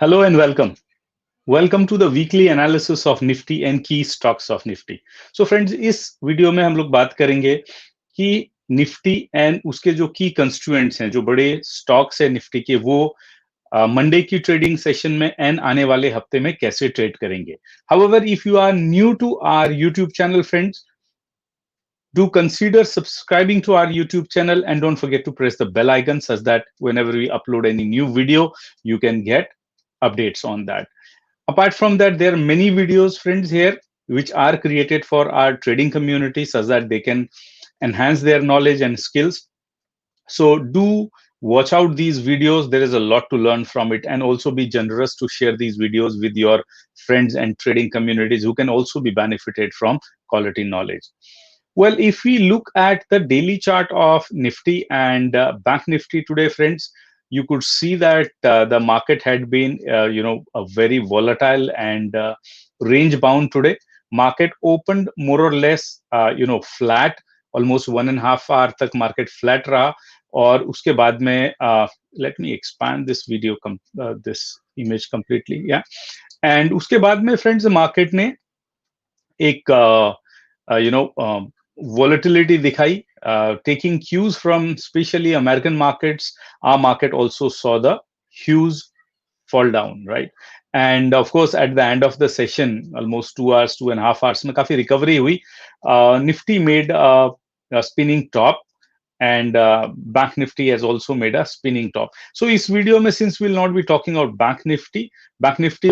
Hello and welcome. Welcome to the weekly analysis of Nifty and key stocks of Nifty. So friends, इस video में हम लोग बात करेंगे कि निफ्टी एंड उसके जो की कंस्टिट्यूएंट्स हैं, जो बड़े स्टॉक्स है निफ्टी के, वो मंडे की ट्रेडिंग सेशन में एंड आने वाले हफ्ते में कैसे ट्रेड करेंगे. However, if you are new to our YouTube channel, friends, do consider subscribing to our YouTube channel and don't forget to press the bell icon such that whenever we upload any new video, you can get updates on that. Apart from that, there are many videos, friends, here which are created for our trading community such that they can enhance their knowledge and skills. So do watch out these videos. There is a lot to learn from it, and also be generous to share these videos with your friends and trading communities who can also be benefited from quality knowledge. Well, if we look at the daily chart of Nifty and Bank Nifty today, friends, you could see that the market had been, a very volatile and range bound today. Market opened more or less, flat. Almost 1.5 hour तक market flat रहा. और उसके बाद में let me expand this video, this image completely, yeah. And उसके बाद में friends, market ने एक volatility दिखाई, taking cues from especially American markets. Our market also saw the huge fall down, right? And of course, at the end of the session, almost 2 hours, 2.5 hours, में काफी recovery हुई. Nifty made a spinning top, and Bank Nifty has also made a spinning top. So इस video में, since we'll not be talking about Bank Nifty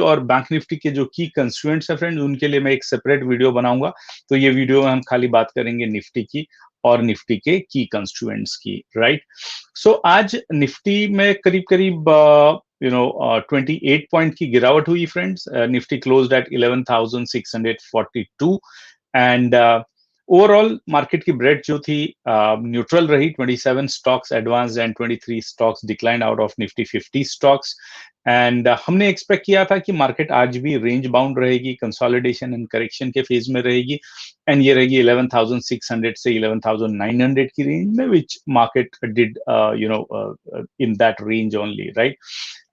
और Bank Nifty के जो की constituents है फ्रेंड्स, उनके लिए मैं एक सेपरेट वीडियो बनाऊंगा. तो ये वीडियो में हम खाली बात करेंगे निफ्टी की और निफ्टी के की कंस्टिट्यूएंट्स की, राइट? सो आज निफ्टी में करीब करीब 28 पॉइंट की गिरावट हुई friends. Nifty closed eight 11,642 and overall market की ब्रेड जो थी न्यूट्रल रही. 27 stocks advanced and 23 stocks decline out of Nifty 50 stocks. And हमने एक्सपेक्ट किया था कि मार्केट आज भी रेंज बाउंड रहेगी, कंसोलिडेशन एंड करेक्शन के फेज में रहेगी, एंड ये रहेगी 11,600 से 11,900 की रेंज में, which market did in that range only, right?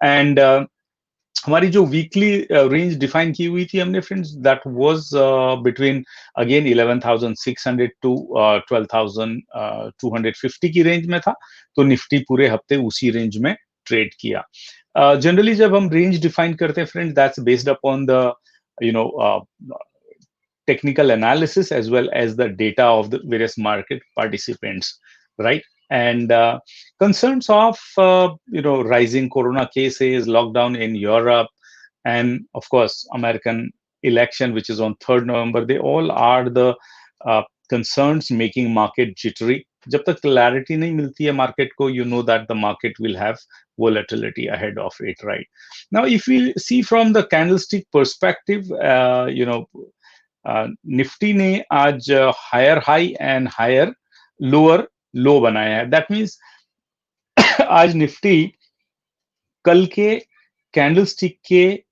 And हमारी जो वीकली रेंज डिफाइन की हुई थी हमने friends, that was between again 11,600 to 12,250 की रेंज में था. तो निफ्टी पूरे हफ्ते उसी रेंज में ट्रेड किया. जनरली जब हम रेंज डिफाइन करते हैं friends, that's based upon the technical analysis as well as the data of the various market participants, right? And concerns of rising corona cases, lockdown in Europe, and of course American election, which is on 3rd November, they all are the concerns making market jittery. जब तक clarity नहीं मिलती है market को, you know that the market will have volatility ahead of it, right? Now, if we see from the candlestick perspective, Nifty ने आज higher high and higher lower low बनाया है. दैट मीन्स आज Nifty कल के candlestick के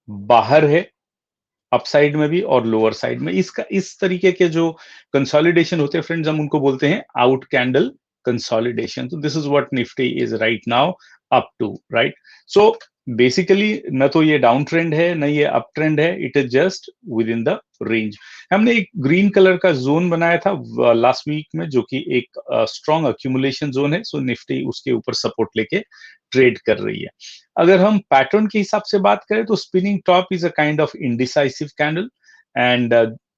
बाहर है, अपसाइड में भी और लोअर साइड में. इसका इस तरीके के जो कंसोलिडेशन होते हैं फ्रेंड्स, हम उनको बोलते हैं आउट कैंडल कंसोलिडेशन. तो this is what Nifty is right now up to, right? So basically न तो ये डाउन ट्रेंड है न ये अप ट्रेंड है, it is just within the range. हमने एक ग्रीन कलर का जोन बनाया था लास्ट वीक में, जो कि एक स्ट्रॉन्ग अक्यूमुलेशन जोन है. सो निफ्टी उसके ऊपर सपोर्ट लेके ट्रेड कर रही है. अगर हम पैटर्न के हिसाब से बात करें तो spinning top is a kind of indecisive candle, and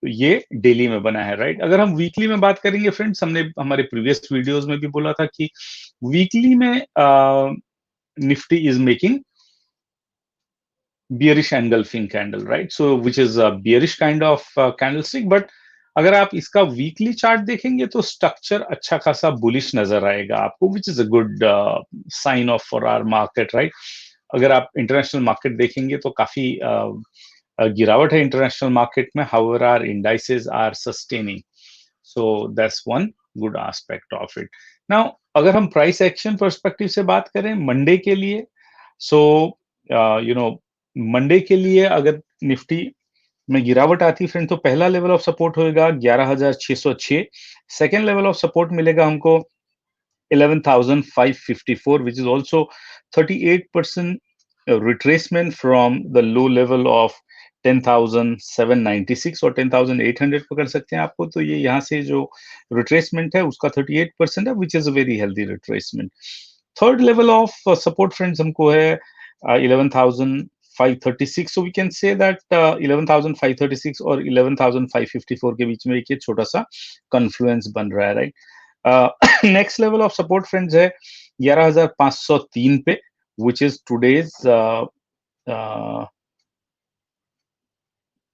ये डेली में बना है, राइट? अगर हम वीकली में बात करेंगे फ्रेंड्स, हमने हमारे प्रीवियस वीडियोस में भी बोला था कि वीकली में Nifty is making bearish engulfing candle, right? So which is a bearish kind of candlestick. But अगर आप इसका वीकली चार्ट देखेंगे तो स्ट्रक्चर अच्छा खासा बुलिश नजर आएगा आपको, which is a good sign of for our market, right? अगर आप इंटरनेशनल मार्केट देखेंगे तो काफी गिरावट है इंटरनेशनल मार्केट में. However our indices are sustaining, so that's one good aspect of it. Now अगर हम प्राइस एक्शन पर्सपेक्टिव से बात करें मंडे के लिए, सो मंडे के लिए अगर निफ्टी में गिरावट आती फ्रेंड, तो पहला लेवल ऑफ सपोर्ट होगा 11,606. सेकेंड लेवल ऑफ सपोर्ट मिलेगा हमको 11,554, which is also 38% retracement from the low level of 10,796 और 10,800 पकड़ सकते हैं आपको, तो ये यहाँ से जो रिट्रेसमेंट है उसका 38% है, विच is a very healthy retracement. Third level of support friends हमको है 11,536. So we can say that 11,536 और 11,554 के बीच में एक ये छोटा सा कन्फ्लुएंस बन रहा है, right. Next level of support friends है 11,503 पे, which is today's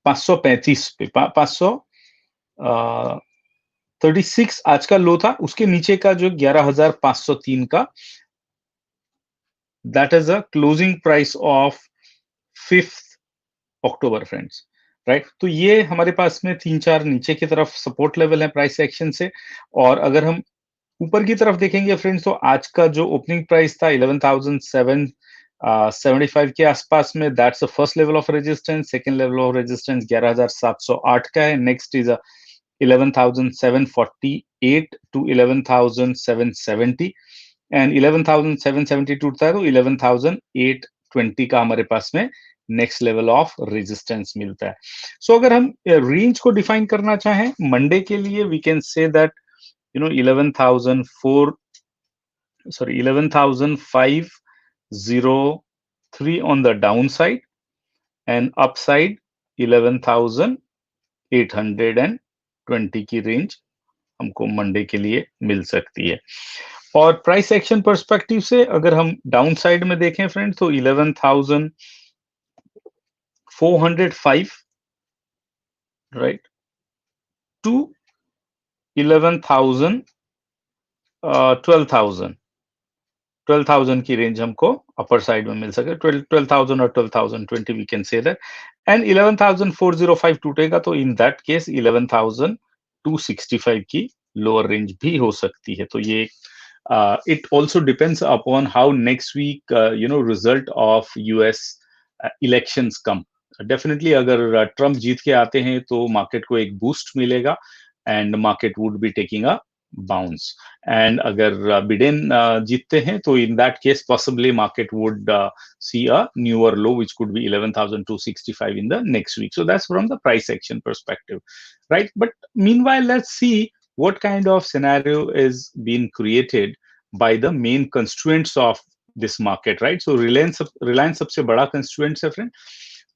535 पे 536 आज का लो था, उसके नीचे का जो 11,503 का, that is a closing price of 5th October friends, right. तो ये हमारे पास में 3-4 नीचे की तरफ सपोर्ट लेवल है प्राइस एक्शन से. और अगर हम ऊपर की तरफ देखेंगे फ्रेंड्स, तो आज का जो ओपनिंग प्राइस था 11,775 के आसपास में, that's the first level of resistance. Second level of resistance 11,708 का है. नेक्स्ट इज 11,748 टू 11,770 एंड 11,770 टूटता है तो 11,820 का हमारे पास में नेक्स्ट लेवल ऑफ रेजिस्टेंस मिलता है. सो अगर हम रेंज को डिफाइन करना चाहें मंडे के लिए, we can say that 11,503 on the downside and upside 11,820 की रेंज हमको मंडे के लिए मिल सकती है. और प्राइस एक्शन पर्सपेक्टिव से अगर हम डाउन साइड में देखें फ्रेंड्स, तो 11,405 राइट टू 11,000 12,000 की रेंज हमको अपर साइड में मिल सके. 12,000 और 12,020 we can say that. And 11,405 टूटेगा तो इन दैट केस 11,265 की लोअर रेंज भी हो सकती है. तो ये it also depends upon how next week result of US elections come. Definitely अगर ट्रम्प जीत के आते हैं तो मार्केट को एक बूस्ट मिलेगा and market would be taking a bounce. And अगर बिडेन जीतते हैं तो in that case possibly market would see a newer low which could be 11,265 in the next week. So that's from the price action perspective, right? But meanwhile, let's see what kind of scenario is being created by the main constituents of this market, right? So Reliance सबसे बड़ा constituent है friend.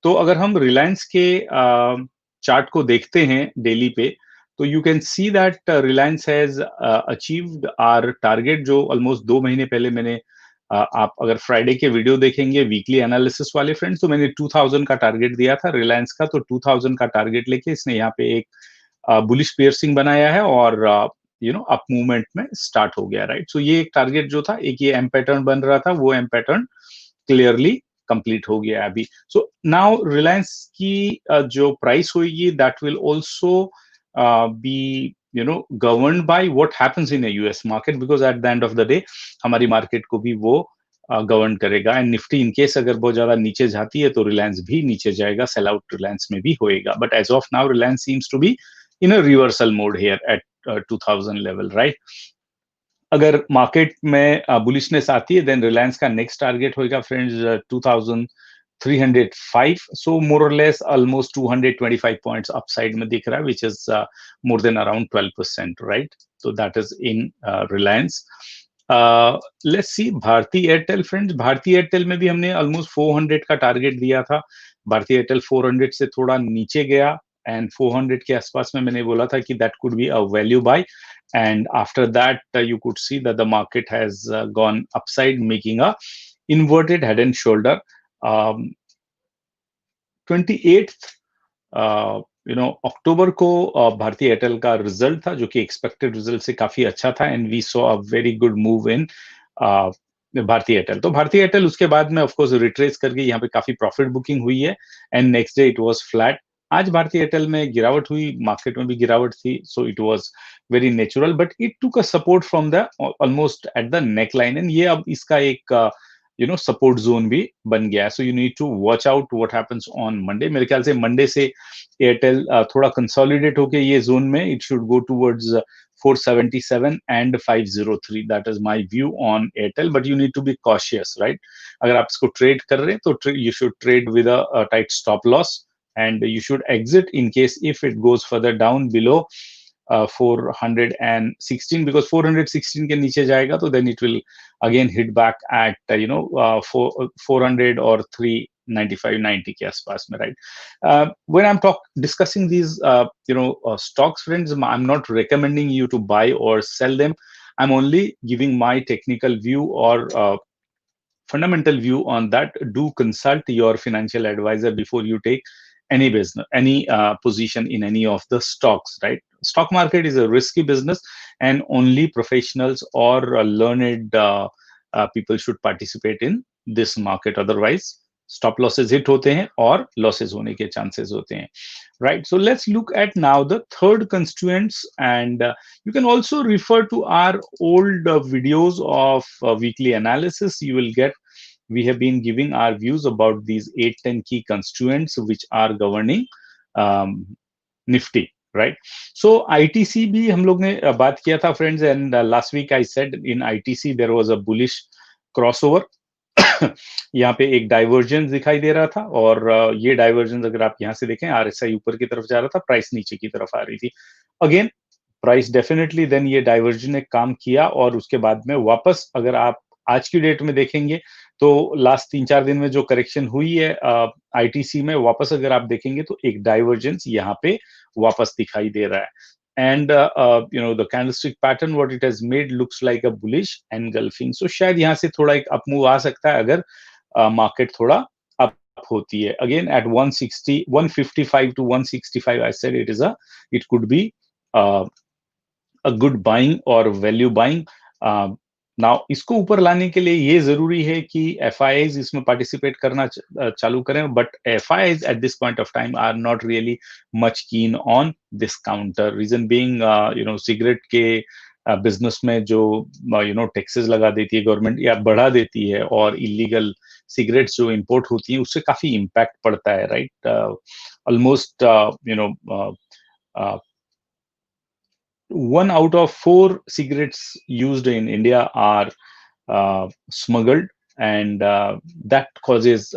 तो अगर हम Reliance के chart को देखते हैं डेली पे, तो you can see that Reliance has achieved our target जो ऑलमोस्ट 2 महीने पहले मैंने आप अगर फ्राइडे के वीडियो देखेंगे वीकली एनालिसिस वाले फ्रेंड्स, तो मैंने 2000 का टारगेट दिया था रिलायंस का. तो 2000 का टारगेट लेके इसने यहाँ पे एक बुलिश पियर्सिंग बनाया है और अप मूवमेंट में स्टार्ट हो गया, राइट. सो ये एक टारगेट जो था, एक ये एम पैटर्न बन रहा था, वो एम पैटर्न क्लियरली कंप्लीट हो गया अभी. सो नाउ रिलायंस की जो प्राइस होगी that will also be governed by what happens in a US market, because at the end of the day हमारी मार्केट को भी वो गवर्न करेगा. एंड निफ्टी इन केस अगर बहुत ज्यादा नीचे जाती है तो रिलायंस भी नीचे जाएगा, सेल आउट रिलायंस में भी होएगा. But as of now Reliance seems to be in a reversal mode here at 2000 level, right. अगर मार्केट में बुलिशनेस आती है देन रिलायंस का नेक्स्ट टारगेट होगा friends 2305. So more or less almost 225 points upside में दिख रहा है, which is more than around 12%, right? So that is in Reliance. Let's see Bharti Airtel friends. Bharti Airtel में भी हमने almost 400 का टारगेट दिया था. Bharti Airtel 400 से थोड़ा नीचे गया and 400 के आसपास में मैंने बोला था कि that could be a value buy. And after that you could see that the market has gone upside, making a inverted head and shoulder. 28th अक्टूबर को भारती एयरटेल का रिजल्ट था जो कि एक्सपेक्टेड रिजल्ट से काफी अच्छा था and we saw a very good move in Bharti Airtel. तो भारती एयरटेल उसके बाद में ऑफ कोर्स रिट्रेस करके यहाँ पे काफी प्रॉफिट बुकिंग हुई है and next day it was flat. आज भारती एयरटेल में गिरावट हुई, मार्केट में भी गिरावट थी, so it was very natural, but it took a support from the almost at the neck line and ये अब इसका एक सपोर्ट जोन भी बन गया. So you need to watch out what happens on Monday. मेरे ख्याल से मंडे से एयरटेल थोड़ा कंसोलिडेट होके ये जोन में it should go towards 477 and 503. That is my view on Airtel, but you need to be cautious, right? अगर आप इसको ट्रेड कर रहे हैं तो you should trade with a tight stop loss, and you should exit in case if it goes further down below 416, because 416 के नीचे जाएगा तो then it will again hit back at 400 or 395 90 के आसपास में, right? When I'm discussing these stocks, friends, I'm not recommending you to buy or sell them. I'm only giving my technical view or fundamental view on that. Do consult your financial advisor before you take any business, any position in any of the stocks, right? Stock market is a risky business, and only professionals or learned people should participate in this market. Otherwise, stop losses hit होते हैं और losses होने के chances होते हैं, right? So let's look at now the third constituents, and you can also refer to our old videos of weekly analysis. You will get, we have been giving our views about these 8-10 key constituents which are governing Nifty, right? So ITC भी हम लोग ने बात किया था, friends, and last week I said in ITC there was a bullish crossover. यहाँ पे एक डाइवर्जेंस दिखाई दे रहा था, और ये डाइवर्जेंस अगर आप यहाँ से देखें, RSI ऊपर की तरफ जा रहा था, प्राइस नीचे की तरफ आ रही थी. अगेन प्राइस डेफिनेटली देन ये डाइवर्जन ने काम किया, और उसके बाद में वापस अगर आप आज की डेट में देखेंगे तो लास्ट 3-4 दिन में जो करेक्शन हुई है आईटीसी में, वापस अगर आप देखेंगे तो एक डाइवर्जेंस यहाँ पे वापस दिखाई दे रहा है. And the candlestick pattern what it has made looks like a bullish engulfing. So शायद यहाँ से थोड़ा एक अप मूव आ सकता है अगर मार्केट थोड़ा अप होती है. Again at 160, 155 to 165, I said it could be a good buying or value buying. Now इसको ऊपर लाने के लिए ये जरूरी है कि FIIs इसमें पार्टिसिपेट करना चालू करें, but FIIs at this point of time are not really much keen on this counter. Reason being cigarette के बिजनेस में जो टैक्सेस लगा देती है गवर्नमेंट या बढ़ा देती है, और इलीगल सिगरेट्स जो इंपोर्ट होती हैं उससे काफी इम्पैक्ट पड़ता है, right? Almost 1 out of 4 cigarettes used in India are smuggled, and that causes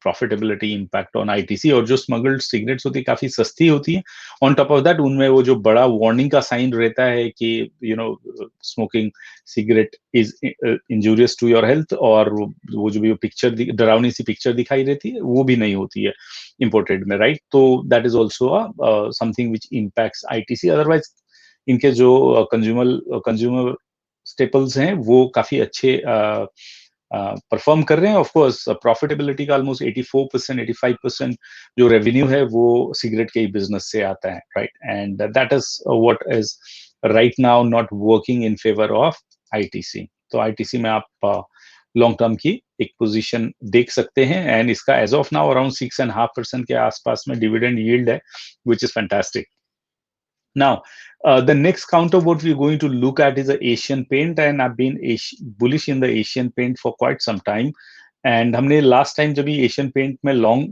profitability impact on ITC. और जो smuggled cigarettes होती है काफी सस्ती होती है. On top of that उनमें वो जो बड़ा warning का साइन रहता है कि smoking cigarette is injurious to your health, और वो जो भी पिक्चर डरावनी सी पिक्चर दिखाई रहती है वो भी नहीं होती है imported में, right? तो that is also something which impacts ITC. Otherwise इनके जो कंज्यूमर स्टेपल्स हैं वो काफी अच्छे परफॉर्म कर रहे हैं. ऑफ कोर्स प्रॉफिटेबिलिटी का ऑलमोस्ट 84%, 85% जो रेवेन्यू है वो सिगरेट के ही बिजनेस से आता है, right? And that is what is right now not working in favour of ITC. तो आईटीसी में आप लॉन्ग टर्म की एक पोजीशन देख सकते हैं, एंड इसका एज ऑफ नाउ अराउंड 6.5% के आसपास में डिविडेंड यील्ड है, which is fantastic. Now, the next counter what we're going to look at is the Asian Paint, and I've been bullish in the Asian Paint for quite some time. And हमने last time जब ये Asian Paint में long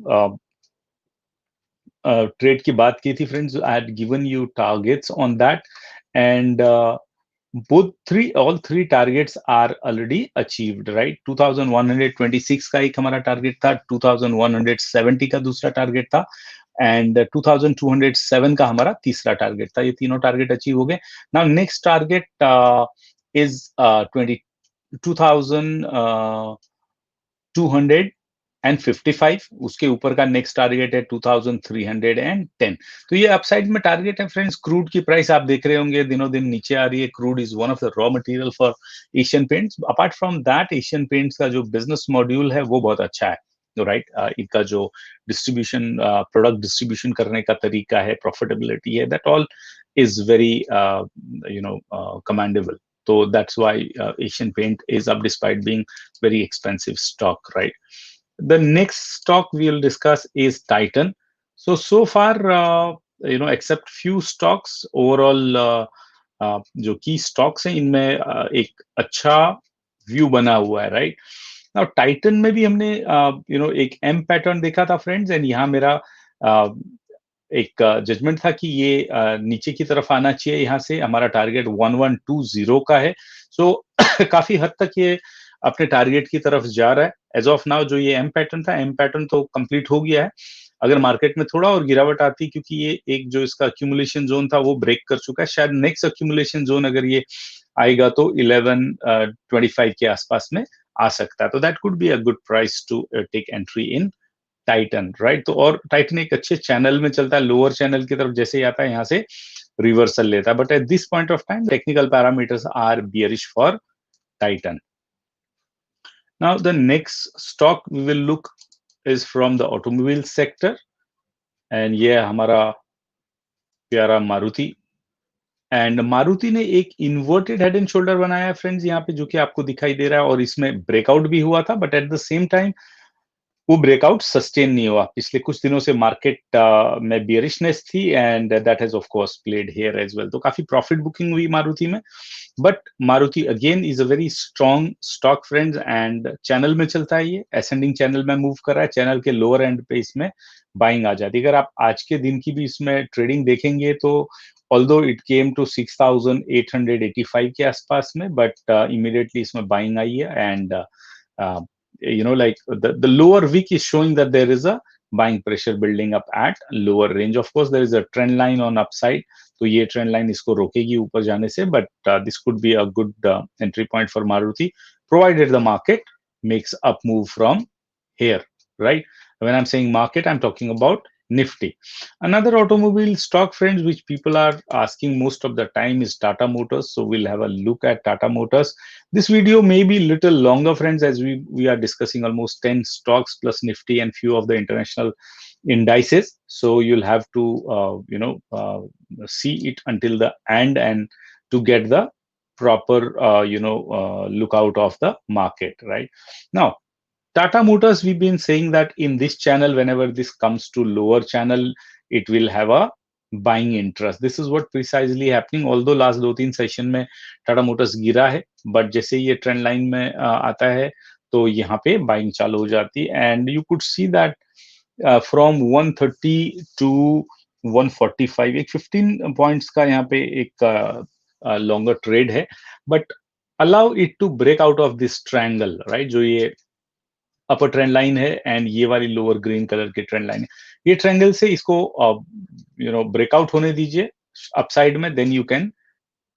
trade की बात की थी, friends, I had given you targets on that, and all three targets are already achieved, right? 2126 का एक हमारा टारगेट था, 2170 का दूसरा टारगेट था, एंड 2207 का हमारा तीसरा टारगेट था. ये तीनों टारगेट अचीव हो गए. Now next target is 2255. उसके ऊपर का नेक्स्ट टारगेट है 2310. तो ये अपसाइड में टारगेट है, फ्रेंड्स. क्रूड की प्राइस आप देख रहे होंगे दिनों दिन नीचे आ रही है. Crude is one of the raw material for Asian paints. Apart from that Asian paints का जो बिजनेस मॉड्यूल है वो बहुत अच्छा है, राइट? इनका जो डिस्ट्रीब्यूशन, प्रोडक्ट डिस्ट्रीब्यूशन करने का तरीका है, प्रॉफिटेबिलिटी है, that all is very commendable. So that's why Asian Paint is up despite being very expensive stock, right? The next stock we'll discuss is Titan. So far, except few stocks, overall जो key stocks हैं इनमें एक अच्छा view बना हुआ है, right? Now Titan में भी हमने एक M पैटर्न देखा था, फ्रेंड्स, एंड यहाँ मेरा एक जजमेंट था कि ये नीचे की तरफ आना चाहिए, यहाँ से हमारा टारगेट 1120 का है। सो काफी हद तक ये अपने टारगेट की तरफ जा रहा है। एज ऑफ नाउ जो ये एम पैटर्न था, एम पैटर्न तो कंप्लीट हो गया है। अगर मार्केट में थोड़ा और गिरावट आती, क्योंकि ये एक जो इसका अक्यूमुलेशन जोन था वो ब्रेक कर चुका है, शायद नेक्स्ट अक्यूमुलेशन जोन अगर ये आएगा तो 1125 के आसपास में आ सकता है। तो that could be a good price to take entry in Titan, right. तो और टाइटन एक अच्छे चैनल में चलता है, लोअर चैनल की तरफ जैसे ही आता है यहाँ से रिवर्सल लेता है, but at this point of time technical parameters are bearish for Titan. Now the next stock we will look is from the automobile sector, and ये हमारा प्यारा मारुति। एंड मारुति ने एक इन्वर्टेड हेड एंड शोल्डर बनाया है friends यहाँ पे, जो कि आपको दिखाई दे रहा है, और इसमें ब्रेकआउट भी हुआ था, but at the same time वो ब्रेकआउट सस्टेन नहीं हुआ। पिछले कुछ दिनों से मार्केट में बियरिशनेस थी, and that has of course played here as well. तो काफी प्रॉफिट बुकिंग हुई मारुति में, but Maruti again is a very strong stock friends, and channel में चलता है, ये असेंडिंग चैनल में मूव कर रहा है। चैनल के लोअर एंड पे इसमें बाइंग आ जाती है। अगर आप आज के दिन की भी इसमें ट्रेडिंग देखेंगे तो ऑल्दो इट केम टू 6885 के आसपास में, बट इमीडिएटली इसमें बाइंग आई है, and like the lower wick is showing that there is a buying pressure building up at lower range. Of course, there is a trend line on upside, तो ये trend line इसको रोकेगी ऊपर जाने से, but this could be a good entry point for Maruti, provided the market makes up move from here, right? When I'm saying market, I'm talking about Nifty. Another automobile stock, friends, which people are asking most of the time is Tata Motors. So we'll have a look at Tata Motors. This video may be little longer, friends, as we are discussing almost 10 stocks plus Nifty and few of the international indices. So you'll have to see it until the end, and to get the proper lookout of the market, right? Now, Tata Motors, we've been saying that in this channel, whenever this comes to lower channel, it will have a buying interest. This is what precisely happening. Although last 2-3 session में Tata Motors गिरा है, but जैसे ये trend line में आता है तो यहाँ पे बाइंग चालू हो जाती है, and you could see that from 130 to 145, एक 15 पॉइंट्स का यहाँ पे एक लॉन्गर ट्रेड है, but allow it to break out of this triangle, right? जो ये अपर ट्रेंड लाइन है एंड ये वाली लोअर ग्रीन कलर की ट्रेंड लाइन है, ये ट्रायंगल से इसको ब्रेकआउट होने दीजिए अपसाइड में, then you can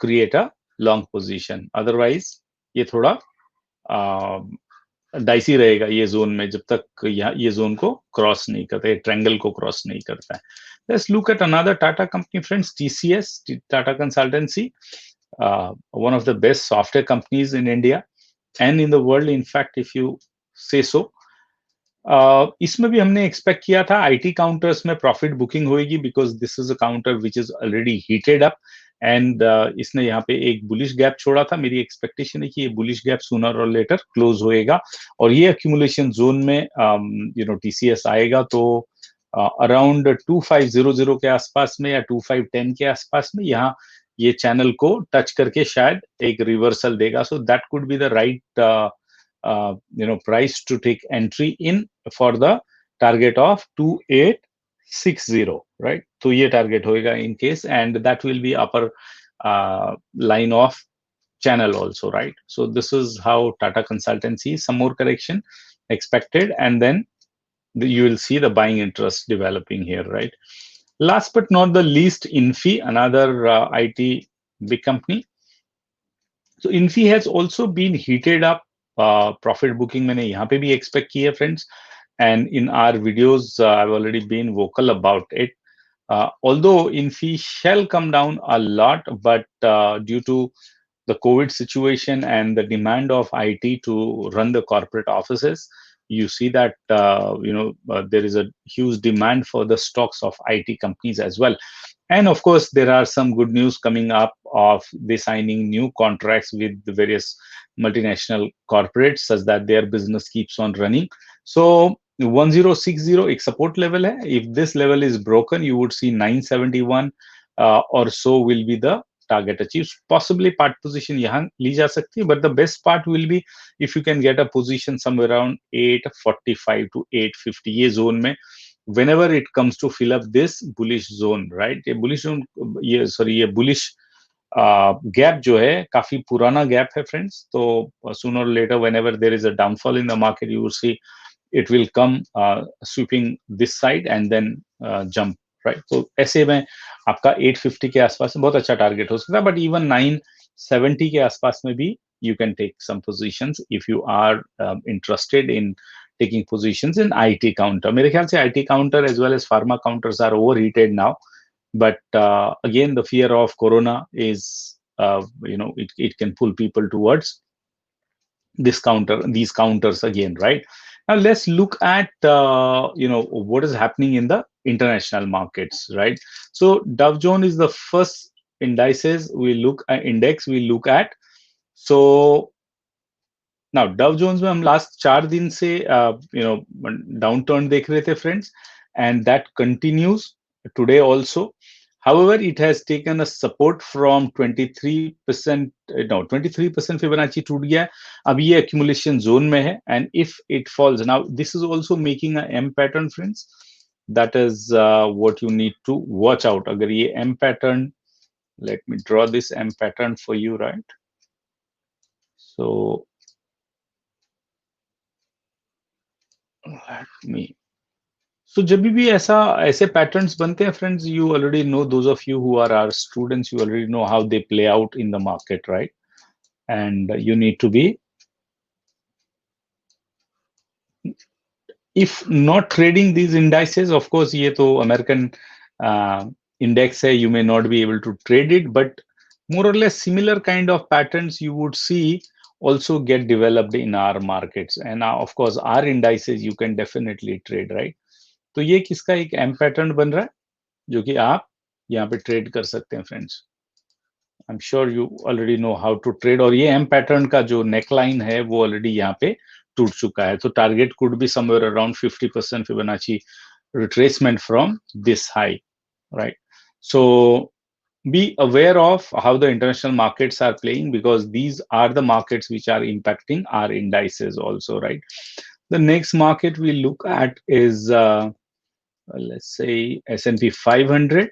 create a long position. Otherwise ये थोड़ा डाइसी रहेगा ये जोन में, जब तक ये जोन को क्रॉस नहीं करता, ट्रायंगल को क्रॉस नहीं करता है। Let's look at another Tata company, friends, TCS, Tata consultancy, one of the best software companies in India and in the world, in fact, if you say so. इसमें भी हमने एक्सपेक्ट किया था आईटी काउंटर्स में प्रॉफिट बुकिंग होगी, because this is a counter which is already heated up, and इसने यहाँ पे एक बुलिश गैप छोड़ा था। मेरी एक्सपेक्टेशन है कि ये बुलिश गैप सूनर और लेटर क्लोज होएगा, और ये अक्यूमुलेशन जोन में टीसीएस आएगा, तो अराउंड 2500 के आसपास में या 2510 के आसपास में यहाँ ये चैनल को टच करके शायद एक रिवर्सल देगा। So that could be the right price to take entry in for the target of 2860, right? तो ये target होएगा in case, and that will be upper line of channel also, right? So this is how Tata Consultancy, some more correction expected, and then you will see the buying interest developing here, right? Last but not the least, Infi, another IT big company. So Infi has also been heated up. Profit booking मैंने यहाँ पे भी expect की है, friends, and in our videos I've already been vocal about it. Although Infi shall come down a lot, but due to the COVID situation and the demand of IT to run the corporate offices, you see that there is a huge demand for the stocks of IT companies as well. And of course, there are some good news coming up of they signing new contracts with the various multinational corporates such that their business keeps on running. So 1060 एक support level है. If this level is broken, you would see 971 or so will be the target achieved. Possibly part position यहाँ ली जा सकती है, but the best part will be if you can get a position somewhere around 845 to 850 ये zone में whenever it comes to fill up this bullish zone, right? ये bullish zone, ये bullish gap जो है काफी पुराना gap है friends. तो sooner or later, whenever there is a downfall in the market, you will see it will come sweeping this side and then jump, right? तो ऐसे में आपका 850 के आसपास में बहुत अच्छा टारगेट हो सकता है, but even 970 के आसपास में भी you can take some positions if you are interested in taking positions in IT counter. मेरे ख्याल से IT counter as well as pharma counters are overheated now, but again the fear of corona is it can pull people towards these counters again, right? Now let's look at what is happening in the international markets, right? So Dow Jones is the first indices we look at, index we look at. So now Dow Jones में हम last 4 दिन से downturn देख रहे थे friends, and that continues today also. However, it has taken a support from 23%, no 23% Fibonacci टूट गया है, अब ये accumulation zone में है, and if it falls, now this is also making a M pattern friends. That is what you need to watch out. अगर ये M pattern, let me draw this M pattern for you, right? So let me, so जब भी ऐसे patterns बनते हैं friends, you already know, those of you who are our students, you already know how they play out in the market, right? And you need to be, if not trading these indices, of course ये तो American index है, you may not be able to trade it, but more or less similar kind of patterns you would see also get developed in our markets, and of course our indices you can definitely trade, right? तो ये किसका एक M pattern बन रहा है जो कि आप यहाँ पे ट्रेड कर सकते हैं friends. I am sure you already know how to trade, और ये एम पैटर्न का जो नेकलाइन है वो ऑलरेडी यहाँ पे टूट चुका है, तो target could be somewhere around 50% Fibonacci retracement from this high, right? So be aware of how the international markets are playing, because these are the markets which are impacting our indices also, right? The next market we look at is let's say S&P 500.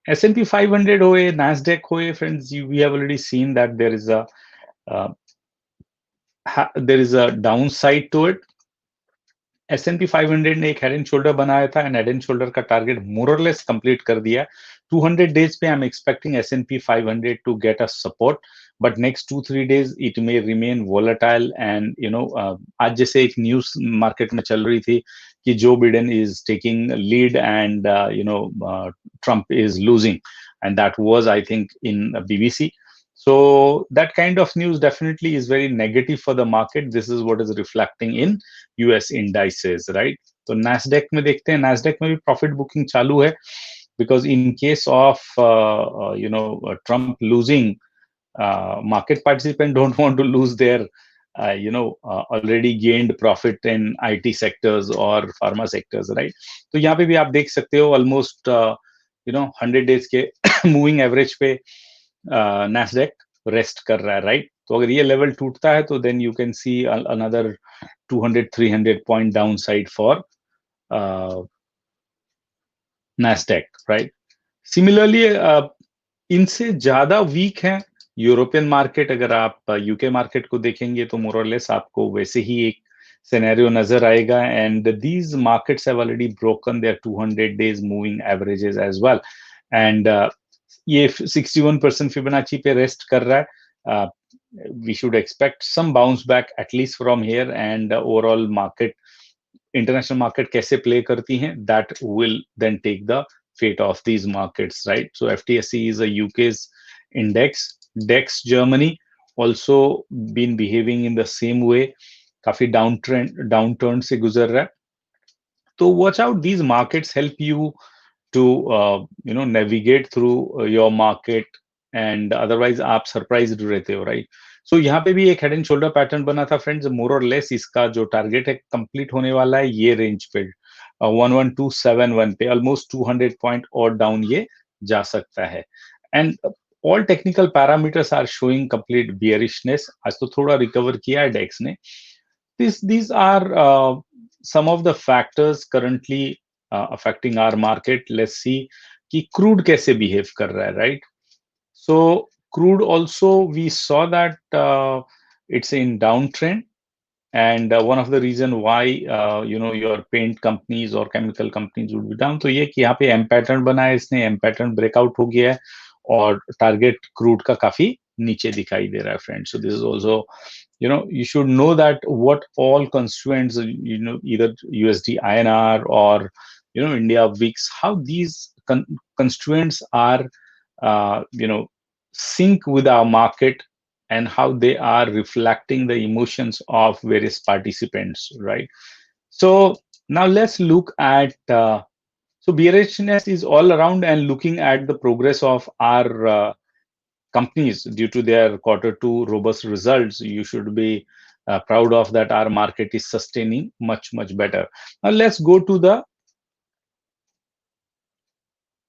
S&P 500 होए, Nasdaq होए, friends, we have already seen that there is uh, a downside to it. S&P 500 ने एक head and shoulder बनाया था, and head and shoulder का target more और less complete कर दिया. 200 डेज पे I am expecting S&P 500 to get a support, but next 2-3 days it may remain volatile. And आज जैसे एक न्यूज मार्केट में चल रही थी कि Joe Biden is taking lead and Trump is losing, and that was, I think, in BBC. So that kind of news definitely is very negative for the market. This is what is reflecting in US indices, right? तो Nasdaq में देखते हैं, Nasdaq में भी profit booking चालू है, because in case of Trump losing, market participants don't want to lose their already gained profit in IT sectors or pharma sectors, right? तो यहाँ पे भी आप देख सकते हो almost 100 days के moving average पे Nasdaq रेस्ट कर रहा है, राइट? तो अगर ये लेवल टूटता है तो then you can see another 200-300 point down side for Nasdaq, right? Similarly इनसे ज्यादा वीक है यूरोपियन मार्केट. अगर आप यूके मार्केट को देखेंगे तो मोर और लेस आपको वैसे ही एक सिनेरियो नजर आएगा, and these markets have already broken their 200 days moving averages as well, and ये 61% फिबोनाची पे रेस्ट कर रहा है. we should expect some bounce back at least from here, and overall market, international market कैसे play करती हैं, that will then take the fate of these markets, right? So FTSE is a UK's index. DAX Germany also been behaving in the same way, काफी downturn से गुजर रहा है. तो watch out, these markets help you to navigate through your market, and otherwise आप surprised रहते हो, right? So यहाँ पे भी एक हेड एंड शोल्डर पैटर्न बना था फ्रेंड्स, मोर और लेस इसका जो टारगेट है कंप्लीट होने वाला है ये रेंज पे 11271 पे, ऑलमोस्ट 200 पॉइंट और डाउन ये जा सकता है. And all technical parameters are showing complete bearishness. आज तो थोड़ा रिकवर किया है डेक्स ने. These are some of the factors currently affecting our market. Let's see कि crude कैसे behave कर रहा है, right? So crude also we saw that it's in downtrend, and one of the reason why your paint companies or chemical companies would be down, तो ये कि यहाँ पे M pattern बना है, इसने M pattern breakout हो गया है और target crude का काफी नीचे दिखाई दे रहा है friends. So this is also, you should know that what all constituents, either USD INR or India VIX, how these constituents are sync with our market, and how they are reflecting the emotions of various participants, right? So now let's look at so bearishness is all around, and looking at the progress of our companies due to their Q2 robust results, you should be proud of that. Our market is sustaining much better. Now let's go to the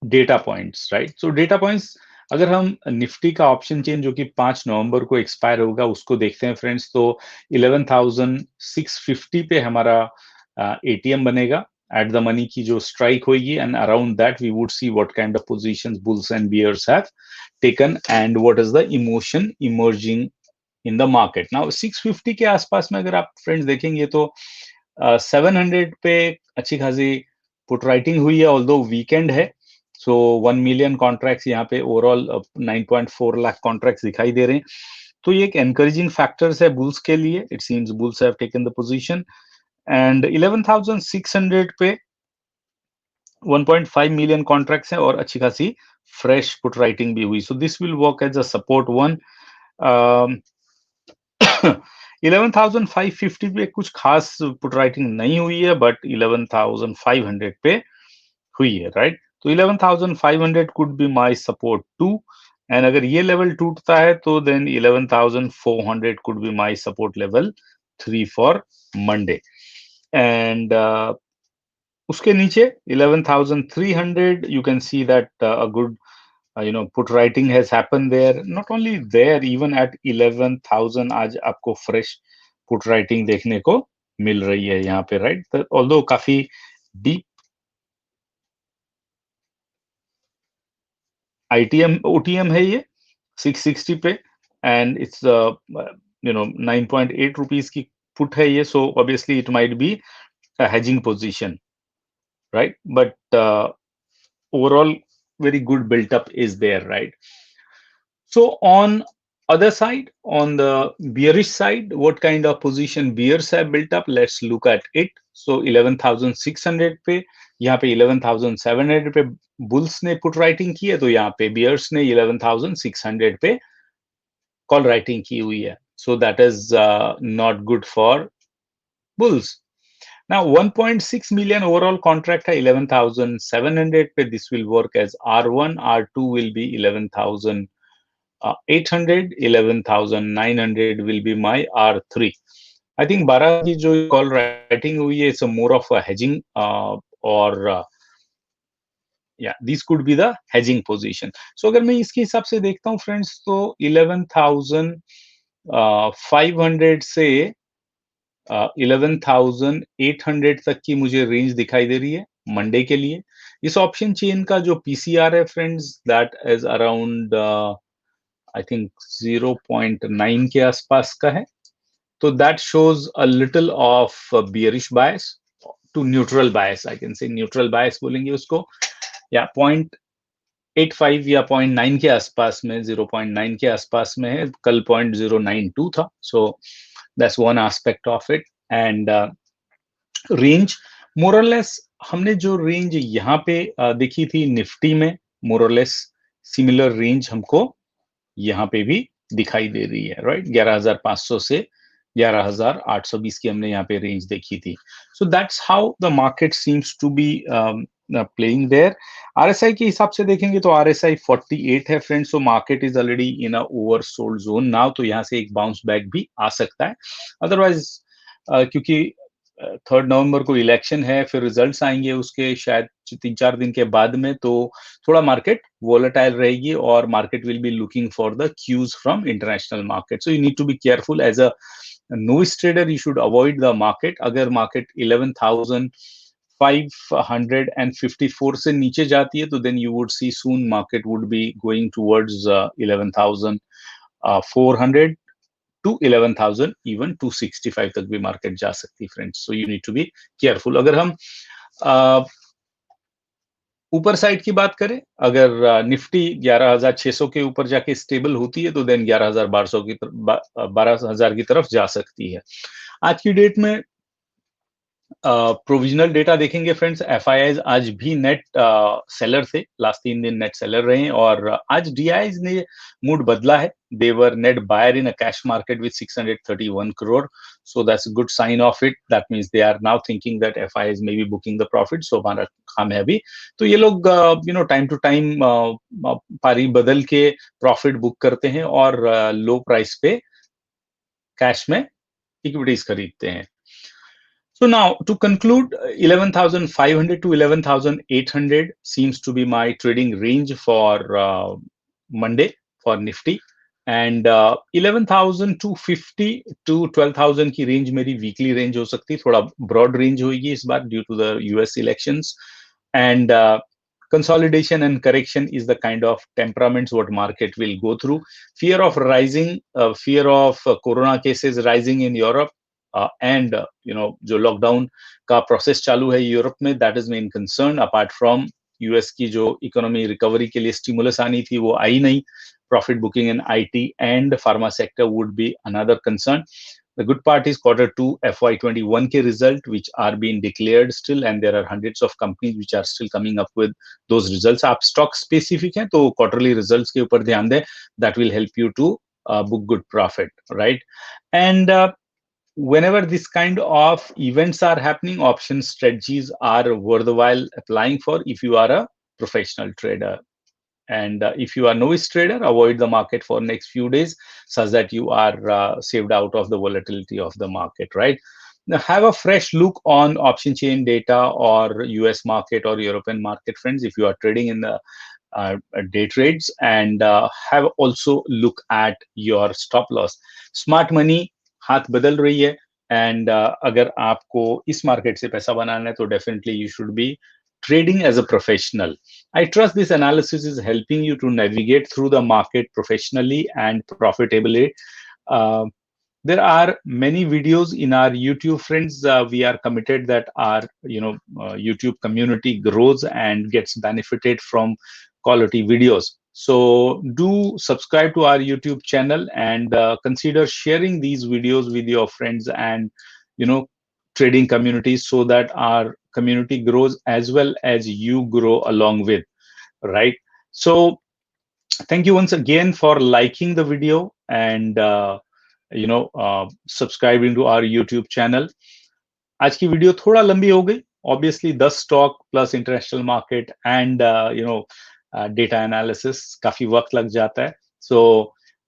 data points, right? So data points, अगर हम Nifty का option chain जो कि 5 नवंबर को expire होगा उसको देखते हैं फ्रेंड्स, तो 11,650 पे हमारा एटीएम बनेगा एट द मनी की जो स्ट्राइक होगी, and around that we would see what kind of positions bulls and bears have taken and what is the emotion emerging in the market. Now 650 के आसपास में अगर आप फ्रेंड्स देखेंगे तो 700 पे अच्छी खासी पुट राइटिंग हुई है, ऑल्दो वीकेंड है. सो 1 मिलियन कॉन्ट्रैक्ट्स यहाँ पे ओवरऑल 9.4 लाख कॉन्ट्रैक्ट्स दिखाई दे रहे हैं. तो ये एक एनकरेजिंग फैक्टर्स है बुल्स के लिए. It seems bulls have taken the position, and 11,600 पे 1.5 मिलियन कॉन्ट्रैक्ट्स है और अच्छी खासी फ्रेश पुट राइटिंग भी हुई. So this will work as a support one. 11,550 पे कुछ खास पुट राइटिंग नहीं हुई है, बट 11,500 पे हुई है, राइट? तो 11,500 could be my support 2, and अगर ये लेवल टूटता है तो then 11,400 could be my support level 3 for Monday. And उसके नीचे 11,300 you can see that a good put writing has happened there. Not only there, even at 11,000 आज आपको fresh put writing देखने को मिल रही है यहाँ पे, राइट? ऑल्दो काफी डीप आईटीएम ओटीएम है ये 660 पे, एंड इट्स 9.8 रुपीज की पुट है ये. So obviously it might be a hedging position, right? But overall very good built up is there, right? So on other side, on the bearish side, what kind of position bears have built up? Let's look at it. So 11,600 पे, यहाँ पे 11,700 पे bulls ने put writing की है, तो यहाँ पे बियर्स ने 11,600 पे कॉल राइटिंग की हुई है. So that is not good for bulls. Now 1.6 million overall contract है 11,700 पे. This will work as R1. R2 will be 11,800. 11,900 will be my R3. I think 12 की जो कॉल राइटिंग हुई है, it's a more of a hedging or yeah, this could be the hedging position. So अगर मैं इसके हिसाब से देखता हूँ फ्रेंड्स, तो 11,500 से 11,800 तक की मुझे रेंज दिखाई दे रही है मंडे के लिए. इस ऑप्शन चेन का जो पीसीआर है friends, that is around I think 0.9 के आसपास का है. तो that shows a little of bearish bias to neutral bias. I can say neutral bias बोलेंगे उसको, या 0.85 या 0.9 के आसपास में, 0.9 के आसपास में है. कल 0.092 था. सो that's one aspect of it. And range more or less, हमने जो रेंज यहाँ पे देखी थी निफ्टी में, more or less similar range हमको यहाँ पे भी दिखाई दे रही है, राइट? 11,500 से 11,820 की हमने यहाँ पे रेंज देखी थी. So that's how the market seems to be playing there. RSI के हिसाब से देखेंगे तो RSI 48 है friends. So market is already in a oversold zone now. तो यहाँ से एक बाउंस बैक भी आ सकता है. अदरवाइज क्योंकि 3 नवंबर को इलेक्शन है, फिर रिजल्ट्स आएंगे उसके शायद 3-4 दिन के बाद में, तो थोड़ा मार्केट वोलेटाइल रहेगी और market will be looking for the cues from international market. So you need to be careful as a novice trader, you should avoid the market. अगर market 11,554 से नीचे जाती है, तो then you would see soon market would be going towards 11,400 to 11,000, even 265 तक भी market जा सकती है friends. So you need to be careful. अगर हम ऊपर साइड की बात करें, अगर निफ्टी 11,600 के ऊपर जाके स्टेबल होती है, तो देन 12,000 की तरफ जा सकती है। आज की डेट में प्रोविजनल डेटा देखेंगे फ्रेंड्स, एफआईआईज आज भी नेट सेलर थे, लास्ट 3 दिन नेट सेलर रहे हैं, और आज डीआईज ने मूड बदला है। They were net buyer in a cash market with 631 crore, so that's a good sign of it. That means they are now thinking that FIIs may be booking the profit, so हमारा काम है अभी। तो ये लोग time to time पारी बदल के प्रॉफिट बुक करते हैं और लो प्राइस पे कैश में इक्विटीज खरीदते हैं। So now, to conclude, 11,500 to 11,800 seems to be my trading range for Monday for Nifty, and 11,250 to 12,000 की range मेरी weekly range हो सकती है, थोड़ा broad range होगी इस बार due to the US elections, and consolidation and correction is the kind of temperaments what market will go through. Fear of rising, fear of corona cases rising in Europe, and जो lockdown का process चालू है Europe में, that is main concern. Apart from US की जो economy recovery के लिए stimulus आनी थी, वो आई नहीं। Profit booking in IT and pharma sector would be another concern. The good part is Q2 FY21 के result which are being declared still, and there are hundreds of companies which are still coming up with those results. आप stock specific हैं तो quarterly results के ऊपर ध्यान दें, that will help you to book good profit, right? And whenever this kind of events are happening, option strategies are worthwhile applying for if you are a professional trader. And if you are novice trader, avoid the market for next few days such that you are saved out of the volatility of the market, right? Now, have a fresh look on option chain data or US market or European market, friends, if you are trading in the day trades, and have also look at your stop loss. Smart money हाथ बदल रही है, and अगर आपको इस market से पैसा बनाना है, तो definitely you should be trading as a professional. I trust this analysis is helping you to navigate through the market professionally and profitably. There are many videos in our YouTube, friends. We are committed that our YouTube community grows and gets benefited from quality videos. So do subscribe to our YouTube channel and consider sharing these videos with your friends and trading communities, so that our community grows as well as you grow along with, right? So thank you once again for liking the video and subscribing to our YouTube channel. आज की video थोड़ा लंबी हो गई, obviously 10 stock plus international market and data analysis काफी वक्त लग जाता है. So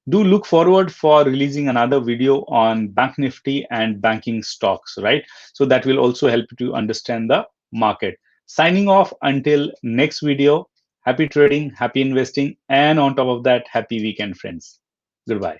do look forward for releasing another video on Bank Nifty and banking stocks, right? So that will also help you to understand the market. Signing off until next video. Happy trading, happy investing, and on top of that, happy weekend, friends. Goodbye.